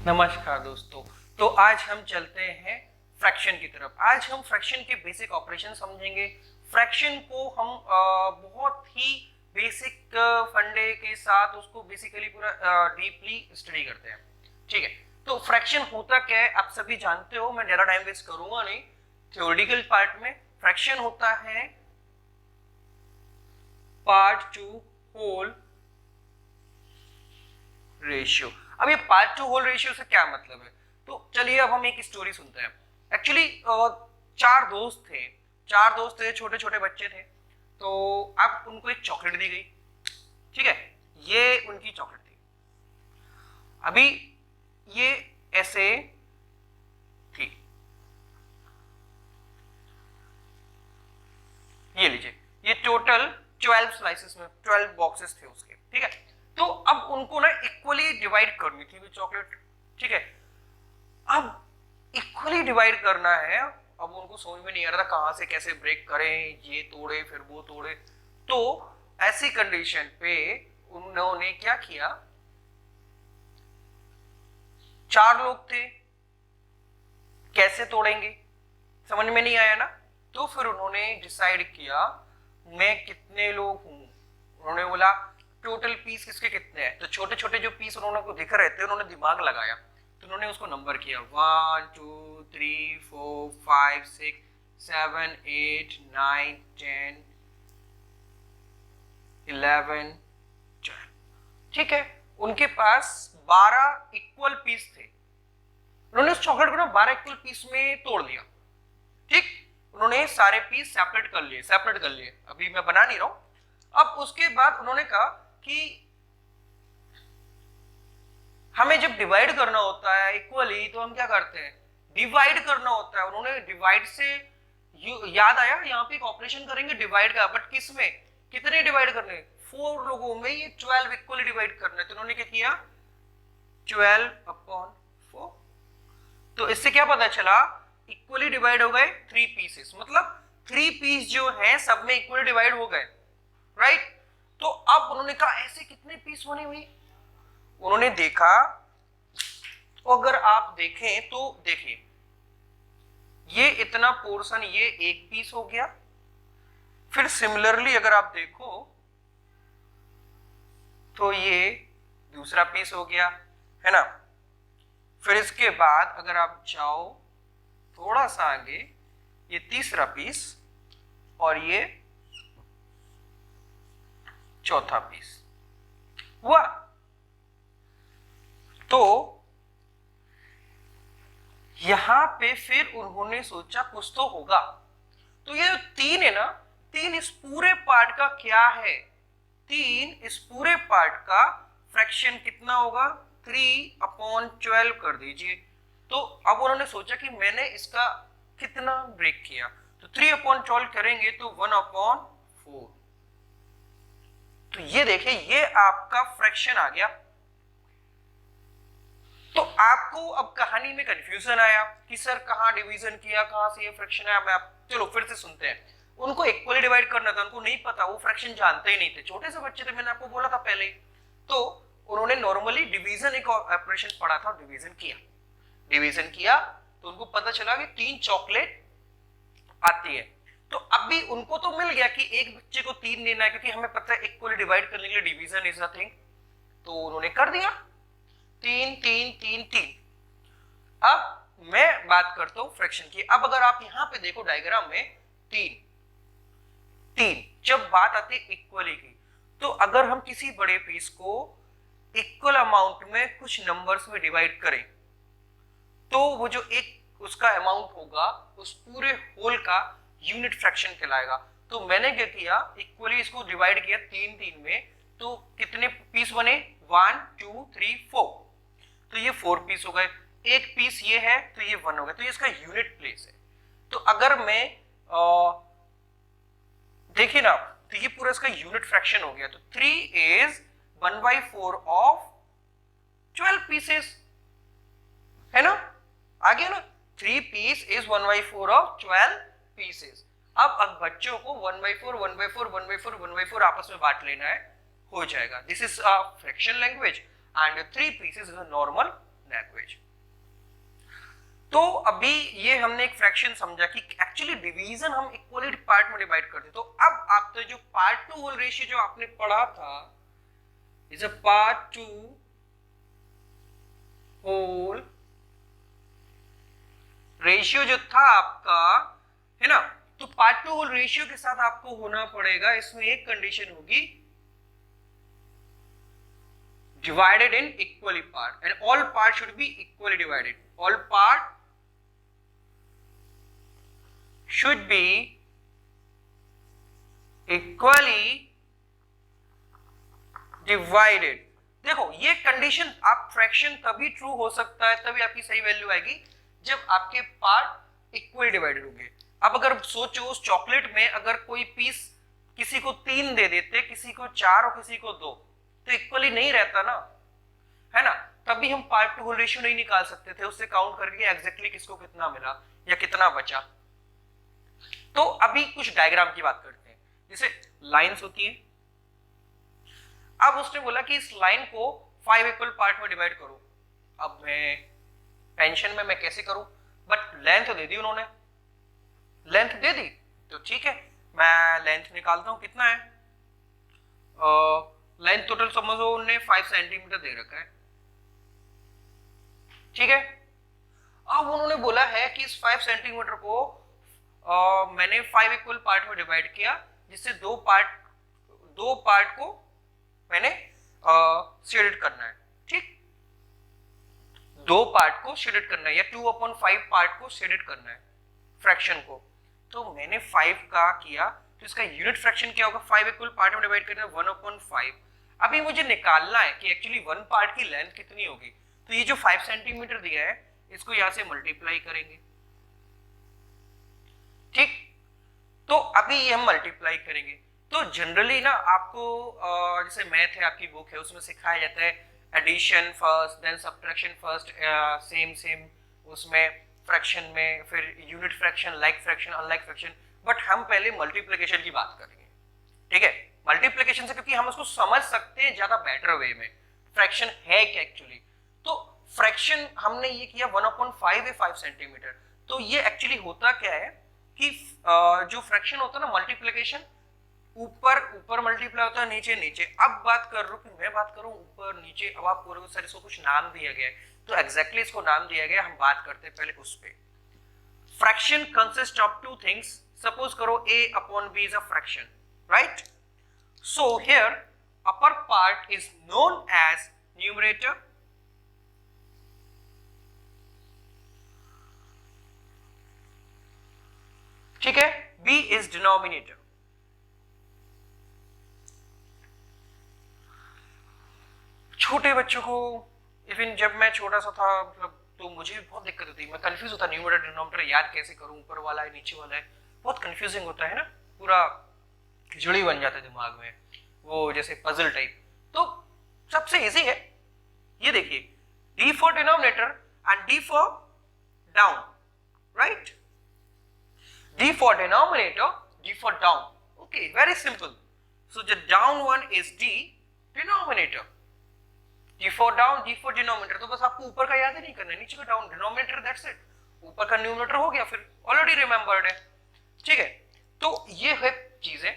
नमस्कार दोस्तों। तो आज हम चलते हैं फ्रैक्शन की तरफ। आज हम फ्रैक्शन के बेसिक ऑपरेशन समझेंगे। फ्रैक्शन को हम बहुत ही बेसिक फंडे के साथ उसको बेसिकली पूरा डीपली स्टडी करते हैं। ठीक है, तो फ्रैक्शन होता क्या है आप सभी जानते हो, मैं ज़्यादा टाइम वेस्ट करूंगा नहीं। थ्योरेटिकल पार्ट में फ्रैक्शन होता है पार्ट टू होल रेशियो। अब ये पार्ट टू होल रेशियो से क्या मतलब है, तो चलिए अब हम एक स्टोरी सुनते हैं। एक्चुअली चार दोस्त थे, छोटे छोटे बच्चे थे। तो अब उनको एक चॉकलेट दी गई। ठीक है, ये उनकी चॉकलेट थी। अभी ये ऐसे थी, ये लीजिए, ये टोटल 12 स्लाइसेस में 12 बॉक्सेस थे उसके। ठीक है, तो अब उनको ना इक्वली डिवाइड करनी थी वो चॉकलेट। ठीक है, अब इक्वली डिवाइड करना है। अब उनको समझ में नहीं आ रहा था कहां से कैसे ब्रेक करें, ये तोड़े फिर वो तोड़े। तो ऐसी कंडीशन पे उन्होंने क्या किया, 4 लोग थे, कैसे तोड़ेंगे समझ में नहीं आया ना। तो फिर उन्होंने डिसाइड किया मैं कितने लोग हूं। उन्होंने बोला टोटल पीस किसके कितने हैं, तो छोटे छोटे जो पीस उन्होंने को दिख रहे थे उन्होंने दिमाग लगाया, तो उन्होंने उसको नंबर किया 1 2 3 4 5 6 7 8 9 10 11 12। ठीक है, उनके पास 12 इक्वल पीस थे। उन्होंने उस चॉकलेट को ना 12 इक्वल पीस में तोड़ दिया। ठीक, उन्होंने सारे पीस सेपरेट कर लिए। अभी मैं बना नहीं रहा हूं। अब उसके बाद उन्होंने कहा कि हमें जब डिवाइड करना होता है इक्वली तो हम क्या करते हैं, डिवाइड करना होता है। उन्होंने डिवाइड से याद आया यहाँ पे एक ऑपरेशन करेंगे डिवाइड का, बट किस में, कितने डिवाइड करने, 4 लोगों में ये 12 इक्वली डिवाइड करने। तो उन्होंने क्या किया 12/4। तो इससे क्या पता चला इक्वली डिवाइड हो गए 3 पीसेस, मतलब 3 पीस जो है सब में इक्वली डिवाइड हो गए। राइट, तो अब उन्होंने कहा ऐसे कितने पीस बने हुए। उन्होंने देखा, अगर आप देखें तो देखिए ये इतना पोर्शन, ये एक पीस हो गया। फिर सिमिलरली अगर आप देखो तो ये दूसरा पीस हो गया, है ना। फिर इसके बाद अगर आप जाओ थोड़ा सा आगे, ये तीसरा पीस और ये चौथा पीस हुआ। तो यहां पे फिर उन्होंने सोचा कुछ तो होगा। तो ये 3 है ना, 3 इस पूरे पार्ट का क्या है, 3 इस पूरे पार्ट का फ्रैक्शन कितना होगा, 3/12 कर दीजिए। तो अब उन्होंने सोचा कि मैंने इसका कितना ब्रेक किया, तो 3/12 करेंगे तो 1/4। तो ये देखिए ये आपका फ्रैक्शन आ गया। तो आपको अब कहानी में कंफ्यूजन आया कि सर कहां डिवीजन किया, कहां से ये फ्रैक्शन आया। मैं चलो फिर से सुनते हैं। उनको इक्वली डिवाइड करना था, उनको नहीं पता, वो फ्रैक्शन जानते ही नहीं थे, छोटे से बच्चे थे, मैंने आपको बोला था पहले। तो उन्होंने नॉर्मली डिवीजन एक ऑपरेशन पढ़ा था, डिवीजन किया तो उनको पता चला कि 3 चॉकलेट आती है। तो अभी उनको तो मिल गया कि एक बच्चे को 3 देना है, क्योंकि हमें पता है इक्वली डिवाइड करने के लिए डिवीजन इज अ थिंग। तो उन्होंने कर दिया 3 3 3 3। अब मैं बात करता हूं फ्रैक्शन की। अब अगर आप यहां पे देखो डायग्राम में 3 3, जब बात आती है इक्वली की, तो अगर हम किसी बड़े पीस को इक्वल अमाउंट में कुछ नंबर्स में डिवाइड करें तो वो जो एक उसका अमाउंट होगा उस पूरे होल का यूनिट फ्रैक्शन कहलाएगा। तो मैंने क्या किया, इक्वली इसको डिवाइड किया 3 3 में, तो कितने पीस बने 1 2 3 4। तो ये 4 पीस हो गए, एक पीस ये है तो ये 1 हो गया, तो ये इसका यूनिट प्लेस है। तो अगर मैं देखिए ना, तो ये पूरा इसका यूनिट फ्रैक्शन हो गया। तो 3 इज 1/4 ऑफ 12 पीसेस, है ना, आ गया ना। 3 पीस इज 1/4 ऑफ 12 पीसेस। अब बच्चों को 1/4 1/4 1/4 1/4 आपस में बांट लेना है, हो जाएगा। This is a fraction language and 3 pieces is a normal language. तो अभी ये हमने एक फ्रैक्शन समझा कि एक्चुअली डिवीजन हम इक्वली पार्ट में डिवाइड करते हैं। तो अब आप तो जो पार्ट टू होल रेशियो जो आपने पढ़ा था is a part to whole ratio जो था आपका, है ना, तो पार्ट टू होल रेशियो के साथ आपको होना पड़ेगा, इसमें एक कंडीशन होगी divided in equally part, and all parts should be equally divided. All part should be equally divided. देखो ये कंडीशन आप फ्रैक्शन तभी ट्रू हो सकता है, तभी आपकी सही वैल्यू आएगी जब आपके पार्ट इक्वली डिवाइडेड होंगे। अब अगर सोचो उस चॉकलेट में अगर कोई पीस किसी को 3 दे देते, किसी को 4 और किसी को 2, तो इक्वली नहीं रहता ना, है ना, तभी हम पार्ट टू होल रेशियो नहीं निकाल सकते थे उससे काउंट करके एग्जैक्टली किसको कितना मिला या कितना बचा। तो अभी कुछ डायग्राम की बात करते हैं, जैसे लाइंस होती है। अब उसने बोला कि इस लाइन को 5 इक्वल पार्ट में डिवाइड करो। अब मैं टेंशन में मैं कैसे करूं, बट लेंथ दे दी उन्होंने, लेंथ दे दी तो ठीक है, मैं लेंथ निकालता हूं कितना है। लेंथ टोटल समझो उन्होंने 5 सेंटीमीटर दे रखा है, ठीक है। अब उन्होंने बोला है कि इस 5 सेंटीमीटर को मैंने 5 इक्वल पार्ट में डिवाइड किया, जिससे दो पार्ट को मैंने शेडेड करना है, ठीक, 2 पार्ट को शेडेड करना है या 2/5 पार्ट को शेडेड करना है फ्रैक्शन को। तो मैंने 5 का किया, तो इसका यूनिट फ्रैक्शन क्या होगा, 5 इक्वल पार्ट में डिवाइड करना है 1/5। अभी मुझे निकालना है कि एक्चुअली 1 पार्ट की लेंथ कितनी होगी। तो ये जो 5 सेंटीमीटर दिया है इसको यहां से मल्टीप्लाई करेंगे, ठीक। तो अभी ये हम मल्टीप्लाई करेंगे। तो जनरली ना आपको जैसे मैथ है, आपकी बुक है, उसमें सिखाया जाता है addition first, then subtraction first, same उसमें फ्रैक्शन में, फिर unit fraction, like fraction, unlike fraction. But हम पहले मल्टीप्लिकेशन की बात करेंगे, ठीक है। मल्टीप्लिकेशन से क्योंकि हम उसको समझ सकते हैं ज्यादा बेटर वे में फ्रैक्शन है क्या एक्चुअली। तो फ्रैक्शन हमने ये किया 1/5 है 5 सेंटीमीटर। तो ये एक्चुअली होता क्या है कि जो फ्रैक्शन होता है ना मल्टीप्लिकेशन, ऊपर ऊपर मल्टीप्लाई होता है, नीचे नीचे। अब बात कर रहा हूं कि मैं बात करूं ऊपर नीचे, अब आप पूरे सर इसको कुछ नाम दिया गया है, तो एग्जैक्टली इसको नाम दिया गया, हम बात करते हैं पहले उस पे। Fraction consist of 2 things. Suppose करो a/b is a fraction, right. So here upper part is known as numerator, ठीक है, b is denominator। छोटे बच्चों को इवन जब मैं छोटा सा था मतलब तो मुझे भी बहुत दिक्कत होती, मैं कंफ्यूज होता न्यूमरेटर डिनोमिनेटर याद कैसे करूं, ऊपर वाला है नीचे वाला है, बहुत कंफ्यूजिंग होता है ना, पूरा खिचड़ी बन जाता है दिमाग में, वो जैसे पजल टाइप। तो सबसे इजी है, ये देखिए, D for denominator and D for down, right. D for denominator, D for down, okay, very simple. So the down one is D denominator, D for down, D for denominator. तो बस आपको ऊपर का याद ही नहीं करना है, नीचे का डाउन डिनोमिनेटर, दैट्स इट। ऊपर का न्यूमरेटर हो गया, फिर ऑलरेडी रिमेंबर्ड है, ठीक है। तो ये है चीजें।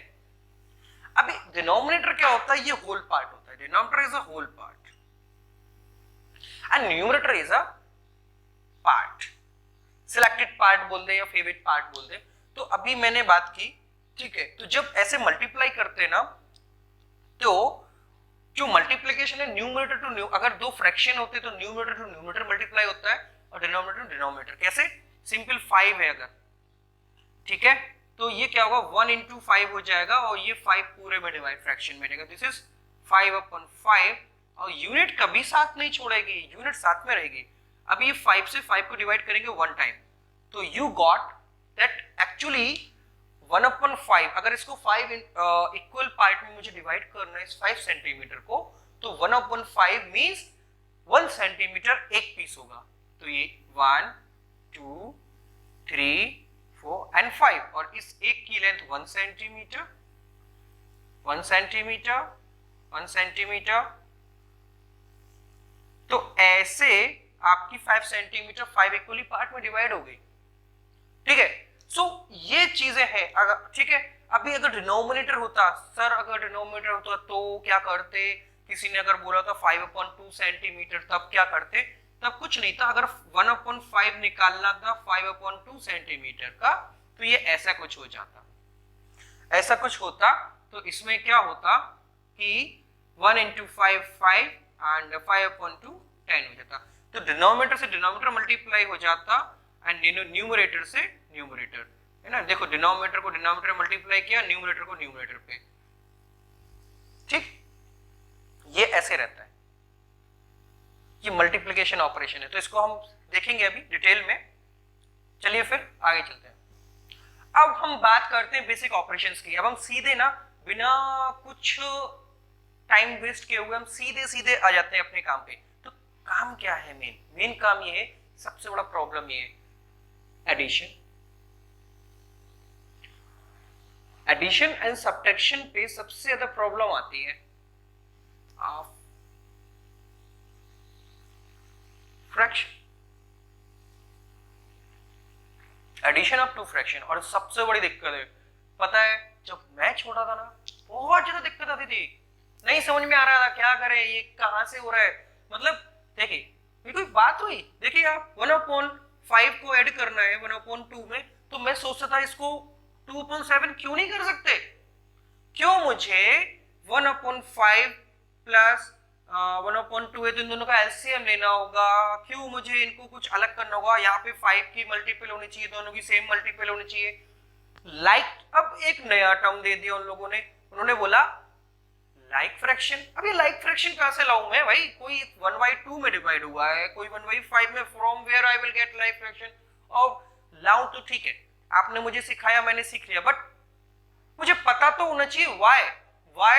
अभी डिनोमिनेटर क्या होता है, ये होल पार्ट होता है, denominator is a whole part and numerator is a part, selected part बोल दे या फेवरेट पार्ट बोल दे। तो अभी मैंने बात की, ठीक है। तो जब ऐसे मल्टीप्लाई करते हैं ना, तो जो मल्टीप्लिकेशन है न्यूमरेटर टू न्यू, अगर 2 फ्रैक्शन होते तो न्यूमरेटर टू न्यूमरेटर मल्टीप्लाई होता है और डिनोमिनेटर टू डिनोमिनेटर। कैसे, सिंपल 5 है अगर, ठीक है, तो ये क्या होगा 1 into 5 हो जाएगा और ये 5 पूरे में डिवाइड फ्रैक्शन में रहेगा, दिस इज 5/5। और यूनिट कभी साथ नहीं छोड़ेगी, यूनिट साथ में रहेगी। अब ये 5 से 5 को डिवाइड करेंगे 1 टाइम, तो यू गॉट दैट एक्चुअली 1/5। अगर इसको 5 इक्वल पार्ट में मुझे डिवाइड करना है इस 5 सेंटीमीटर को, तो 1/5 मीन्स 1 सेंटीमीटर एक पीस होगा। तो ये 1 2 3 4 and 5, और इस एक की लेंथ 1 सेंटीमीटर, 1 सेंटीमीटर, 1 सेंटीमीटर। तो ऐसे आपकी 5 सेंटीमीटर 5 इक्वली पार्ट में डिवाइड हो गई। ठीक है, सो ये चीजें हैं। अगर ठीक है, अभी अगर डिनोमिनेटर होता, सर अगर डिनोमिनेटर होता तो क्या करते, किसी ने अगर बोला था 5/2 सेंटीमीटर, तब क्या करते, तब कुछ नहीं था। अगर 1/5 निकालना था 5/2 सेंटीमीटर का, तो ये ऐसा कुछ हो जाता, ऐसा कुछ होता। तो इसमें क्या होता कि 1 × 5 5 एंड 5/2 10 हो जाता। तो डिनोमिनेटर से डिनोमिनेटर मल्टीप्लाई हो जाता एंड न्यूमरेटर से न्यूमरेटर, है ना। देखो डिनोमिनेटर को डिनोमिनेटर मल्टीप्लाई किया, न्यूमरेटर को न्यूमरेटर पे। ठीक, ये ऐसे रहता है, ये मल्टीप्लिकेशन ऑपरेशन है। तो इसको हम देखेंगे अभी डिटेल में। चलिए फिर आगे चलते हैं। अब हम बात करते हैं बेसिक ऑपरेशंस की। अब हम सीधे ना बिना कुछ टाइम वेस्ट किए हुए हम सीधे सीधे आ जाते हैं अपने काम पे। तो काम क्या है, मेन काम ये है, सबसे बड़ा प्रॉब्लम ये है एडिशन। एडिशन एंड सब्ट्रैक्शन पे सबसे ज्यादा प्रॉब्लम आती है of fraction, addition of two fraction. और सबसे बड़ी दिक्कत है, पता है जब मैं छोटा था ना बहुत ज्यादा दिक्कत आती थी, नहीं समझ में आ रहा था क्या करे, ये कहां से हो रहा है। मतलब देखिए ये कोई बात हुई, देखिए आप 1/5 को ऐड करना है 1/2 में, तो मैं सोचता था इसको 2/7 क्यों नहीं कर सकते, क्यों मुझे 1/5 प्लस 1/2 है तो इन दोनों का एलसीएम लेना होगा, क्यों मुझे इनको कुछ अलग करना होगा, यहाँ पे 5 की मल्टीपल होनी चाहिए, दोनों की सेम मल्टीपल होनी चाहिए। अब एक नया टर्म दे दिया उन लोगों ने, उन्होंने बोला लाइक फ्रैक्शन। अब ये लाइक फ्रैक्शन कहां से लाऊं मैं भाई, कोई 1/2 में डिवाइड हुआ है, कोई 1/5 में, from where I will get like fraction. और लाऊं तो ठीक है, आपने मुझे सिखाया, मैंने सीख लिया, बट मुझे पता तो होना चाहिए why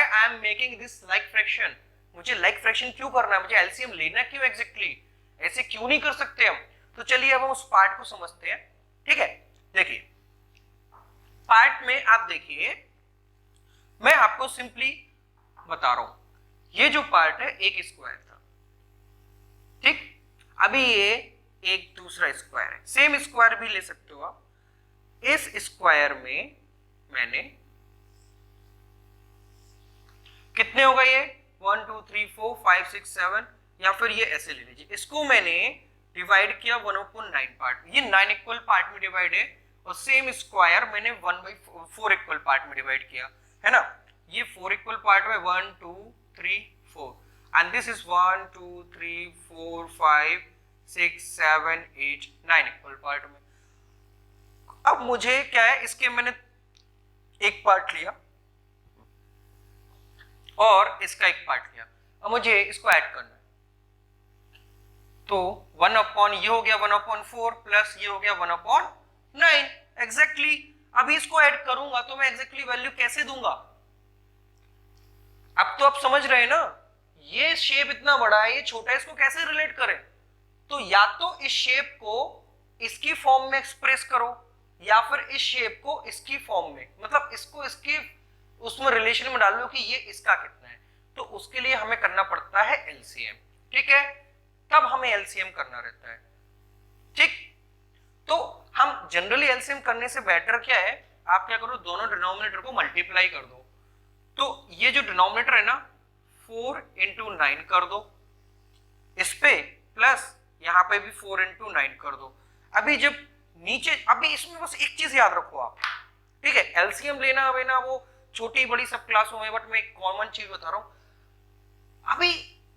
I am making this like fraction. मुझे लाइक फ्रैक्शन क्यों करना है, मुझे एलसीएम लेना क्यों एग्जैक्टली, ऐसे क्यों नहीं कर सकते हम। तो चलिए अब हम उस पार्ट को समझते हैं। ठीक है, देखिए पार्ट में आप देखिए, मैं आपको सिंपली बता रहा हूं, ये जो पार्ट है एक स्क्वायर था, ठीक, अभी ये एक दूसरा स्क्वायर है, सेम स्क्वायर भी ले सकते हो आप। इस स्क्वायर में मैंने कितने होगा ये 1 2 3 4 5 6 7, या फिर ये ऐसे ले लीजिए, इसको मैंने डिवाइड किया 1/9 पार्ट, ये 9 इक्वल पार्ट में डिवाइड है, और सेम स्क्वायर मैंने 1/4 इक्वल पार्ट में डिवाइड किया, है ना। ये 4 इक्वल पार्ट में 1 2 3 4, and this is 1 2 3 4 5 6 7 8 9 equal part में। अब मुझे क्या है, इसके मैंने एक पार्ट लिया और इसका एक पार्ट लिया, अब मुझे इसको ऐड करना है, तो 1/, ये हो गया 1/4 प्लस ये हो गया 1/9 एग्जैक्टली। अभी इसको ऐड करूंगा तो मैं एग्जैक्टली वैल्यू कैसे दूंगा, अब तो आप समझ रहे हैं ना, ये शेप इतना बड़ा है, ये छोटा है, इसको कैसे रिलेट करें। तो या तो इस शेप को इसकी फॉर्म में एक्सप्रेस करो, या फिर इस शेप को इसकी फॉर्म में, मतलब इसको इसकी उसमें रिलेशन में डालो कि ये इसका कितना है। तो उसके लिए हमें करना पड़ता है एलसीएम, ठीक है, तब हमें एलसीएम करना रहता है। ठीक, तो हम जनरली एलसीएम करने से बेटर क्या है, आप क्या करो, दोनों डिनोमिनेटर को मल्टीप्लाई कर दो। तो ये जो डिनोमिनेटर है ना 4 × 9 कर दो इस पे, प्लस यहां पे भी 4 × 9 कर दो। अभी जब नीचे, अभी इसमें बस एक चीज याद रखो आप, ठीक है, एलसीएम लेना है ना, वो छोटी बड़ी सब क्लासों में, बट मैं एक कॉमन चीज बता रहा हूं। अभी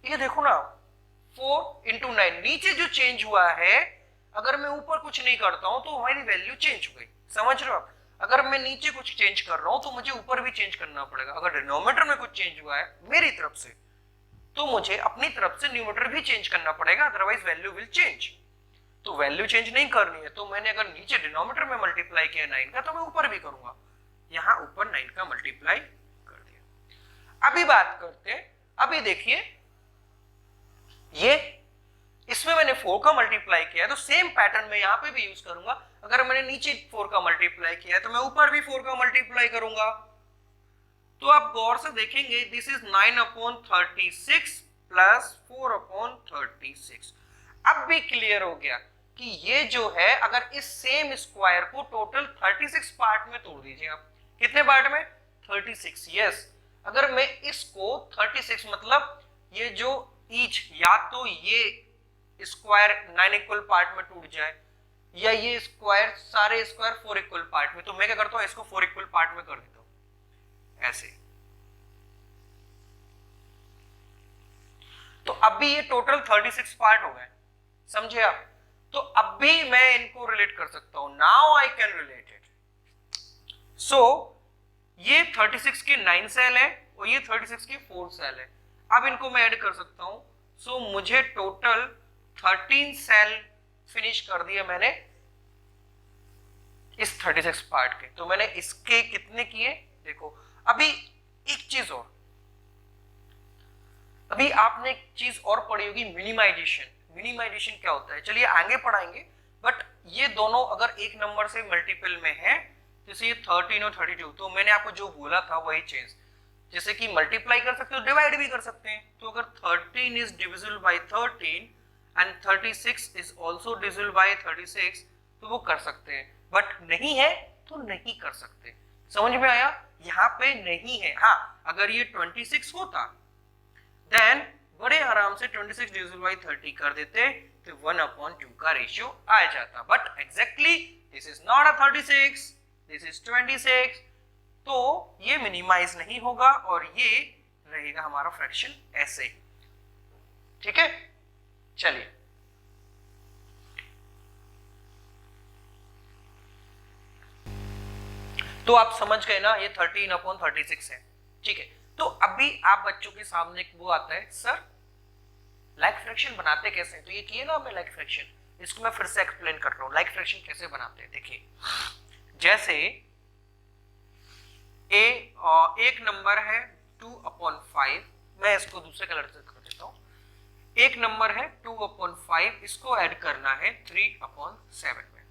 ये देखो ना 4 × 9, नीचे जो चेंज हुआ है, अगर मैं ऊपर कुछ नहीं करता हूं तो हमारी वैल्यू चेंज हो गई, समझ रहे हो आप। अगर मैं नीचे कुछ चेंज कर रहा हूं तो मुझे ऊपर भी चेंज करना पड़ेगा। अगर डिनोमिनेटर में कुछ चेंज हुआ है मेरी तरफ से, तो मुझे अपनी तरफ से न्यूमरेटर भी चेंज करना पड़ेगा, अदरवाइज वैल्यू विल चेंज। तो वैल्यू चेंज नहीं करनी है, तो मैंने अगर नीचे डिनोमिनेटर में मल्टीप्लाई किया 9 का, तो मैं ऊपर भी करूंगा, यहां ऊपर 9 का मल्टीप्लाई कर दिया। अभी बात करते हैं, अभी देखिए ये इसमें मैंने 4 का मल्टीप्लाई किया है, तो सेम पैटर्न में यहां पे भी यूज करूंगा। अगर मैंने नीचे 4 का मल्टीप्लाई किया है तो मैं ऊपर भी 4 का मल्टीप्लाई करूंगा। तो आप गौर से देखेंगे, दिस इज 9/36 प्लस 4/36, अब भी क्लियर हो गया कि ये जो है, अगर इस सेम स्क्वायर को टोटल 36 पार्ट में तोड़ दीजिए आप, कितने पार्ट में? 36। यस, अगर मैं इसको 36 मतलब ये जो ईच, या तो ये स्क्वायर 9 इक्वल पार्ट में टूट जाए, या ये स्क्वायर सारे स्क्वायर 4 इक्वल पार्ट में, तो मैं क्या करता हूं, इसको 4 इक्वल पार्ट में कर देता हूं ऐसे। तो अब भी ये टोटल 36 पार्ट हो गए, समझे आप? तो अब भी मैं इनको रिलेट कर सकता हूं, now I can relate it. So ये 36 के 9 सेल है और ये 36 के 4 सेल है, अब इनको मैं ऐड कर सकता हूं। सो मुझे टोटल 13 सेल फिनिश कर दिए मैंने इस 36 पार्ट के। तो मैंने इसके कितने किए देखो। अभी एक चीज और, अभी आपने एक चीज और पढ़ी होगी, मिनिमाइजेशन। मिनिमाइजेशन क्या होता है चलिए आगे पढ़ाएंगे, बट ये दोनों अगर एक नंबर से मल्टीपल में है, जैसे ये 13 और 32, तो मैंने आपको जो बोला था वही चेंज, जैसे कि मल्टीप्लाई कर सकते हो, डिवाइड भी कर सकते हैं। तो अगर 13 is divisible by 13 and 36 is also divisible by 36, तो वो कर सकते हैं, बट नहीं है तो नहीं कर सकते। समझ में आया? यहाँ पे नहीं है। हाँ, अगर ये 26 होता देन बड़े आराम से 26 डिविजिबल बाय 30 कर देते, तो 1/2 का रेशियो आ जाता, but exactly this is not a 36, this is 26, तो ये मिनिमाइज नहीं होगा और ये रहेगा हमारा फ्रैक्शन ऐसे। ठीक है, चलिए तो आप समझ गए ना, ये 13/36 है। ठीक है, तो अभी आप बच्चों के सामने वो आता है, सर लाइक फ्रैक्शन बनाते कैसे हैं? तो ये किए ना हमने लाइक फ्रैक्शन, इसको मैं फिर से एक्सप्लेन कर रहा हूं। लाइक फ्रैक्शन कैसे बनाते हैं देखिए, जैसे एक नंबर है 2/5, मैं इसको दूसरे कलर से कर देता हूं। एक नंबर है 2/5, इसको ऐड करना है 3/7 में।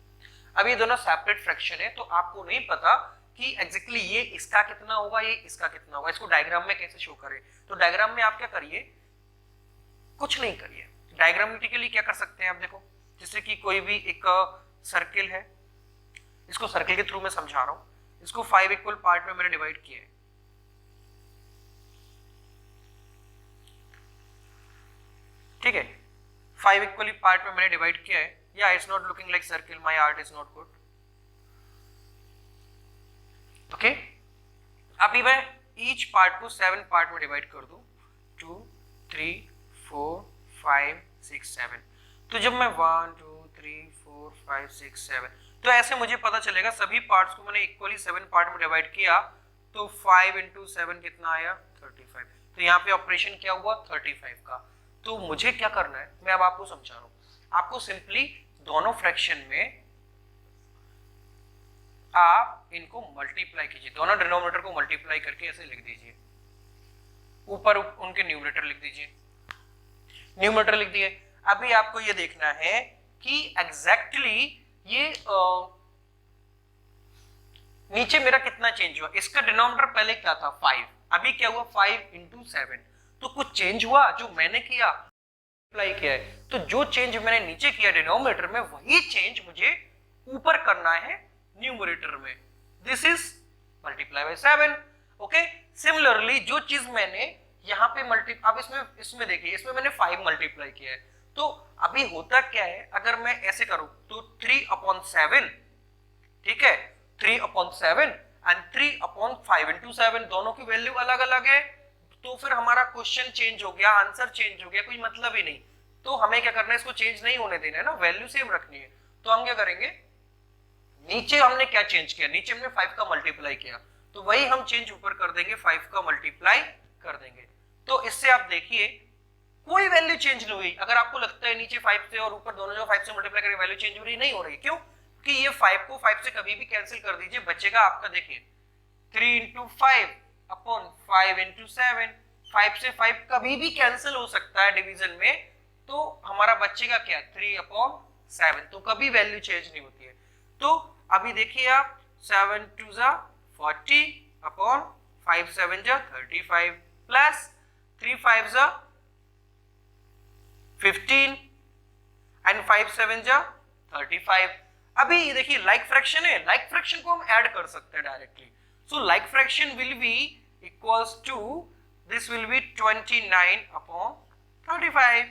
अब ये दोनों सेपरेट फ्रैक्शन है, तो आपको नहीं पता कि एग्जैक्टली ये इसका कितना होगा, ये इसका कितना होगा, इसको डायग्राम में कैसे शो करें। तो डायग्राम में आप क्या करिए, कुछ नहीं करिए, डायग्रामेटिकली क्या कर सकते हैं आप देखो, जैसे कि कोई भी एक सर्किल है, इसको सर्किल के थ्रू मैं समझा रहा हूं, इसको 5 इक्वल पार्ट में मैंने डिवाइड किया है। ठीक है, 5 इक्वली पार्ट में मैंने डिवाइड किया है। या it's not looking like circle, my art is not good. Okay, अभी मैं ईच पार्ट को 7 पार्ट में डिवाइड कर दूं, 2 3 4 5 6 7। तो जब मैं 1 2 3 4 5 6 7, तो ऐसे मुझे पता चलेगा सभी पार्ट्स को मैंने इक्वली 7 पार्ट में डिवाइड किया, तो 5 × 7 कितना आया? 35। तो यहाँ पे ऑपरेशन क्या हुआ? 35 का। तो मुझे क्या करना है, मैं अब आपको समझा रहा हूँ। आपको सिंपली दोनों फ्रैक्शन में आप इनको मल्टीप्लाई कीजिए, दोनों डिनोमिनेटर को मल्टीप्लाई करके ऐसे लिख दीजिए, ऊपर उनके न्यूमरेटर लिख दीजिए, न्यूमरेटर लिख दिए। अभी आपको ये देखना है कि एग्जैक्टली ये नीचे मेरा कितना चेंज हुआ। इसका डिनोमिनेटर पहले क्या था? 5, अभी क्या हुआ? 5 × 7। तो कुछ चेंज हुआ जो मैंने किया, अप्लाई किया है। तो जो चेंज मैंने नीचे किया डिनोमिनेटर में, वही चेंज मुझे ऊपर करना है न्यूमरेटर में। This is multiply by 7। Okay, similarly जो चीज मैंने यहाँ पे अब इसमें देखिए, इसमें मैंने 5 मल्टीप्लाई किया है। तो अभी होता क्या है, अगर मैं ऐसे करूं तो 3/7, ठीक है, 3/7 एंड 3/5 × 7, दोनों की वैल्यू अलग अलग है। तो फिर हमारा क्वेश्चन चेंज हो गया, आंसर चेंज हो गया, कोई मतलब ही नहीं। तो हमें क्या करना है, इसको चेंज नहीं होने देना है ना, वैल्यू सेम रखनी है। तो हम क्या करेंगे, नीचे हमने क्या चेंज किया, नीचे हमने 5 का मल्टीप्लाई किया, तो वही हम चेंज ऊपर कर देंगे, 5 का मल्टीप्लाई कर देंगे। तो इससे आप देखिए कोई वैल्यू चेंज नहीं हुई। अगर आपको लगता है नीचे 5 से और ऊपर दोनों जो 5 से मल्टीप्लाई करके वैल्यू चेंज हो रही, नहीं हो रही। क्यों? कि ये 5 को 5 से कभी भी कैंसिल कर दीजिए, बचेगा आपका, देखिए 3 × 5/5 × 7। 5 से 5 कभी भी कैंसिल हो सकता है डिवीजन में, तो हमारा बचेगा क्या? 3/7। तो कभी वैल्यू चेंज नहीं होती है। तो अभी देखिए आप, 7 2 40/5 7 35 प्लस 3 5 15 एंड 5 7 जा 35। अभी ये देखिए लाइक फ्रैक्शन है, लाइक फ्रैक्शन को हम ऐड कर सकते हैं directly. So like fraction will be equals to this will be 29 upon 35।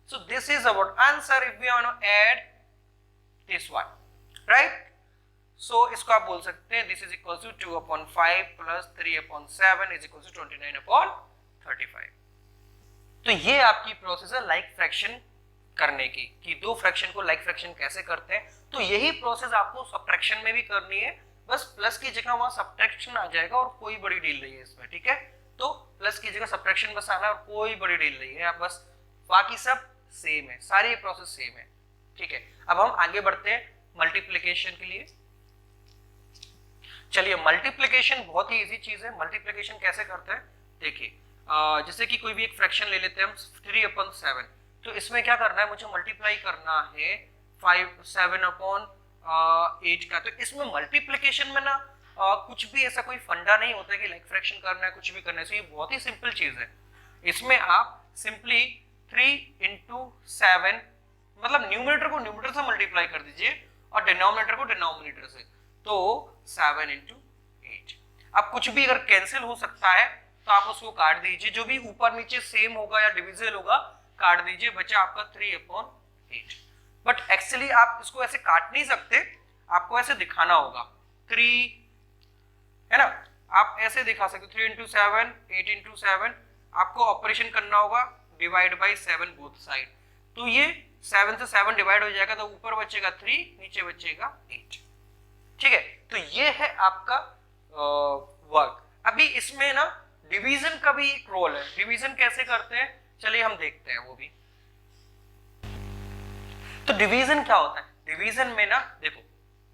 So this is about answer if we want to add this one, right. So इसको आप बोल सकते हैं this is equal to 2 upon 5 plus 3 upon 7 is equal to 29 upon 35। तो ये आपकी process है like fraction करने की, कि दो फ्रैक्शन को लाइक फ्रैक्शन कैसे करते हैं। तो यही प्रोसेस आपको सब्ट्रैक्शन में भी करनी है, बस प्लस की जगह वहां सब्ट्रैक्शन आ जाएगा और कोई बड़ी डील नहीं है इसमें, ठीक है। तो प्लस की जगह सब्ट्रैक्शन बस आना और कोई बड़ी डील नहीं है, आप बस बाकी सब सेम है, सारी प्रोसेस सेम है, ठीक है। अब हम आगे बढ़ते हैं मल्टीप्लिकेशन के लिए। चलिए मल्टीप्लिकेशन बहुत ही इजी चीज है। मल्टीप्लिकेशन कैसे करते हैं देखिए, जैसे कि कोई भी एक फ्रैक्शन ले लेते हैं हम 3 अपॉन 7, तो इसमें क्या करना है, मुझे मल्टीप्लाई करना है 7 अपॉन 8 का। तो इसमें मल्टीप्लिकेशन में ना कुछ भी ऐसा कोई फंडा नहीं होता है कि लाइक फ्रैक्शन करना है, कुछ भी करना है। तो ये बहुत ही सिंपल चीज है। इसमें आप सिंपली 3 इंटू 7 मतलब न्यूमरेटर को न्यूमरेटर से मल्टीप्लाई कर दीजिए और डिनोमिनेटर को डिनोमिनेटर से, तो 7 इंटू 8। अब कुछ भी अगर कैंसिल हो सकता है तो आप उसको काट दीजिए, जो भी ऊपर नीचे सेम होगा या डिविजिबल होगा काट दीजिए, बचा आपका 3 अपॉन 8। बट एक्चुअली आप इसको ऐसे काट नहीं सकते, आपको ऐसे दिखाना होगा 3, है ना, आप ऐसे दिखा सकते 3 इंटू 7 8 इंटू 7। आपको ऑपरेशन करना होगा डिवाइड बाई 7 बोथ साइड, तो ये 7 से 7 डिवाइड हो जाएगा, तो ऊपर बचेगा 3 नीचे बचेगा 8, ठीक है। तो ये है आपका वर्क। अभी इसमें ना डिवीजन का भी एक रोल है। डिवीजन कैसे करते हैं चलिए हम देखते हैं वो भी। तो डिवीजन क्या होता है, डिवीजन में ना देखो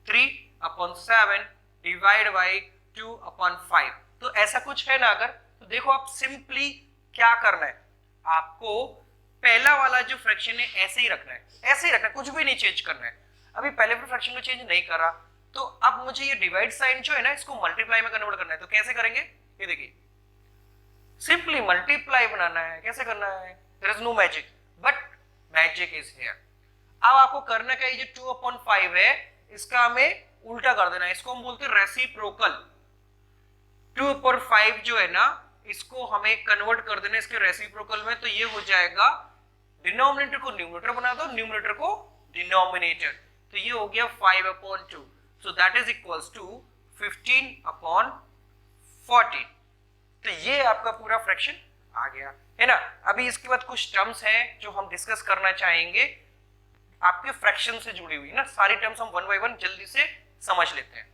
3 अपॉन 7 डिवाइड बाई 2 अपॉन 5, तो ऐसा कुछ है ना अगर, तो देखो आप सिंपली क्या करना है, आपको पहला वाला जो फ्रैक्शन है ऐसे ही रखना है, ऐसे ही रखना है, कुछ भी नहीं चेंज करना है। अभी पहले फ्रैक्शन को चेंज नहीं करा, तो अब मुझे ये डिवाइड साइन जो है ना इसको मल्टीप्लाई में कन्वर्ट करना है। तो कैसे करेंगे, ये देखिए सिंपली मल्टीप्लाई बनाना है। कैसे करना है, there is no magic, but magic is here. अब आपको करना क्या, ये जो 2 अपॉन 5 है इसका हमें उल्टा कर देना है, इसको हम बोलते हैं रेसिप्रोकल। 2 अपॉन 5 जो है ना इसको हमें कन्वर्ट कर देना इसके रेसिप्रोकल में, तो ये हो जाएगा डिनोमिनेटर को न्यूमरेटर बना दो, न्यूमरेटर को डिनोमिनेटर, तो ये हो गया 5 upon 2, so that is equals to 15 upon 14। तो ये आपका पूरा फ्रैक्शन आ गया, है ना। अभी इसके बाद कुछ टर्म्स हैं जो हम डिस्कस करना चाहेंगे आपके फ्रैक्शन से जुड़ी हुई ना, सारी टर्म्स हम वन बाय वन जल्दी से समझ लेते हैं।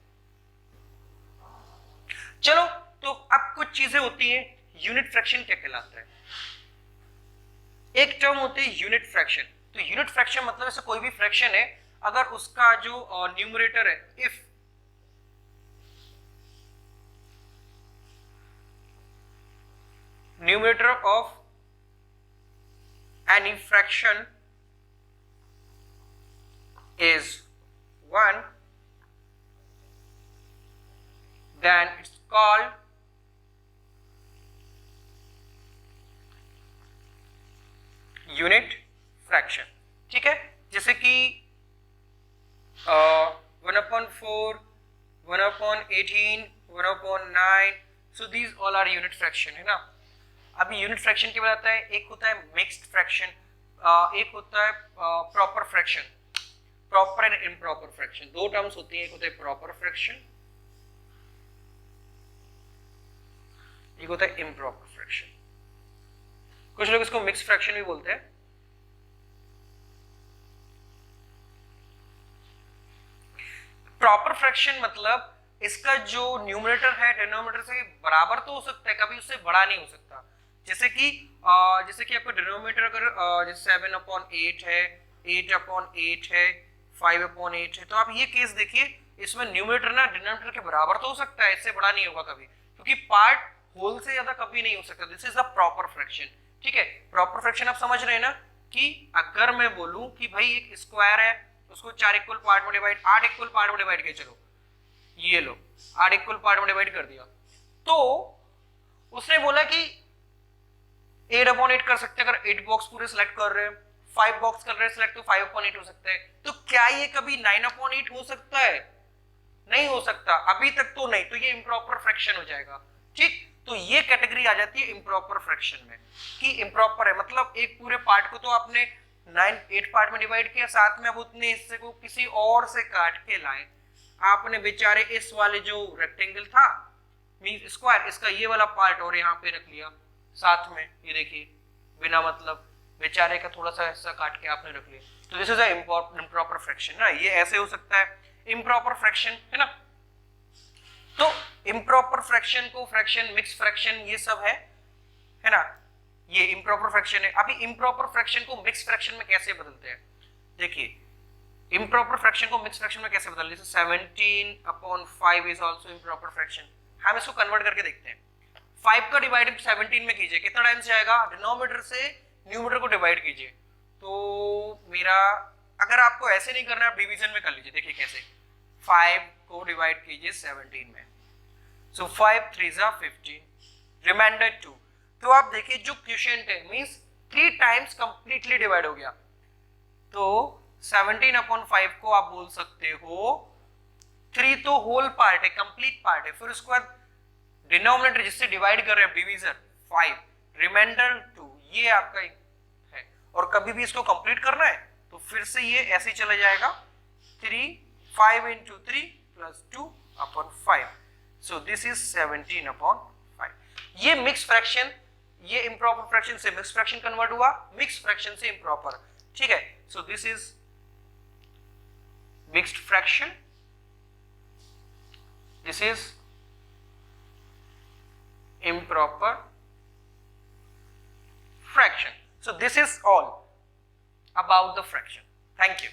चलो तो अब कुछ चीजें होती हैं, यूनिट फ्रैक्शन क्या कहलाता है। एक टर्म होती है यूनिट फ्रैक्शन। तो यूनिट फ्रैक्शन मतलब ऐसे कोई भी फ्रैक्शन है, अगर उसका जो न्यूमरेटर है, if numerator of any fraction is 1, then it's called unit fraction, ठीक है। जैसे कि 1/4, 1/18, 1/9, so these all are unit fraction, है ना। अभी यूनिट फ्रैक्शन के बाद आता है, एक होता है मिक्स्ड फ्रैक्शन, एक होता है proper fraction, proper and improper fraction. दो टर्म्स होती हैं, एक होता है प्रॉपर फ्रैक्शन, एक होता है इम्प्रॉपर फ्रैक्शन। कुछ लोग इसको मिक्स्ड फ्रैक्शन भी बोलते हैं। प्रॉपर फ्रैक्शन मतलब इसका जो न्यूमरेटर है डिनोमिनेटर से बराबर तो हो सकता है, कभी उससे बड़ा नहीं हो सकता। जैसे कि आपका डिनोमिनेटर अगर जैसे 7/8 है, 8/8 है, 5/8 है, तो आप ये केस देखिए, इसमें न्यूमरेटर ना डिनोमिनेटर के बराबर तो हो सकता है, इससे बड़ा नहीं होगा कभी, क्योंकि पार्ट होल से ज्यादा कभी नहीं हो सकता। This is the proper fraction, ठीक है। प्रॉपर फ्रैक्शन आप समझ रहे हैं ना, कि अगर मैं बोलूं कि भाई एक स्क्वायर है, उसको 4 इक्वल पार्ट में डिवाइड, 8 इक्वल पार्ट में डिवाइड किया, चलो ये लो 8 इक्वल पार्ट में डिवाइड कर दिया, तो उसने बोला कि 8/8 कर सकते हैं अगर 8 बॉक्स पूरे सिलेक्ट कर रहे हैं, 5 बॉक्स कर रहे हैं सिलेक्ट, तो 5/8 हो सकता है। तो क्या ये कभी 9/8 हो सकता है? नहीं हो सकता, अभी तक तो नहीं, तो ये इम्प्रॉपर फ्रैक्शन हो जाएगा। ठीक, तो ये कैटेगरी आ जाती है इम्प्रॉपर फ्रैक्शन में कि इम्प्रॉपर है, मतलब एक पूरे पार्ट को तो आपने 8 पार्ट में डिवाइड किया, साथ में अब उतने हिस्से को किसी और से काट के लाए आपने, बेचारे इस वाले जो रेक्टेंगल था मीन स्क्वायर, इसका ये वाला पार्ट और यहाँ पे रख लिया साथ में, ये देखिए बिना मतलब बेचारे का थोड़ा सा हिस्सा काट के आपने रख लिया, तो दिस इज इम्प्रॉपर फ्रैक्शन ना, ये ऐसे हो सकता है इम्प्रॉपर फ्रैक्शन, है ना। तो इम्प्रॉपर फ्रैक्शन को फ्रैक्शन, मिक्स फ्रैक्शन, ये सब है ना, ये इम्प्रॉपर फ्रैक्शन है। अभी इम्प्रॉपर फ्रैक्शन को मिक्स फ्रैक्शन में कैसे बदलते हैं, देखिए इम्प्रॉपर फ्रैक्शन को मिक्स फ्रैक्शन में कैसे बदलते हैं। 17/5 इज आल्सो इम्प्रॉपर फ्रैक्शन, हम इसको कन्वर्ट करके देखते हैं। 5 का डिवाइड 17 में कीजिए, कितना टाइम्स जाएगा, डिनोमिनेटर से न्यूमरेटर को डिवाइड कीजिए, तो मेरा अगर आपको ऐसे नहीं करना है आप डिवीजन में कर लीजिए, देखिए कैसे, 5 को डिवाइड कीजिए 17 में, सो 5 3 जा 15, रिमाइंडर 2, तो आप देखिए जो क्वोशिएंट है मींस 3 टाइम्स कंप्लीटली डिवाइड हो गया, तो 17/5 को आप बोल सकते हो 3 तो होल पार्ट है, कंप्लीट पार्ट है, फिर उसके बाद डिनोमिनेटर जिससे डिवाइड कर रहे हैं डिवीजन 5, रिमाइंडर 2, ये आपका है। और कभी भी इसको कंप्लीट करना है तो फिर से ये ऐसे ही चला जाएगा, 5 into 3 plus 2/5, so this is 17/5। ये मिक्स फ्रैक्शन, ये इम्प्रॉपर फ्रैक्शन से मिक्स फ्रैक्शन कन्वर्ट हुआ, मिक्स फ्रैक्शन से इम्प्रॉपर, ठीक है। सो this is mixed fraction, this is improper fraction. So this is all about the fraction. Thank you.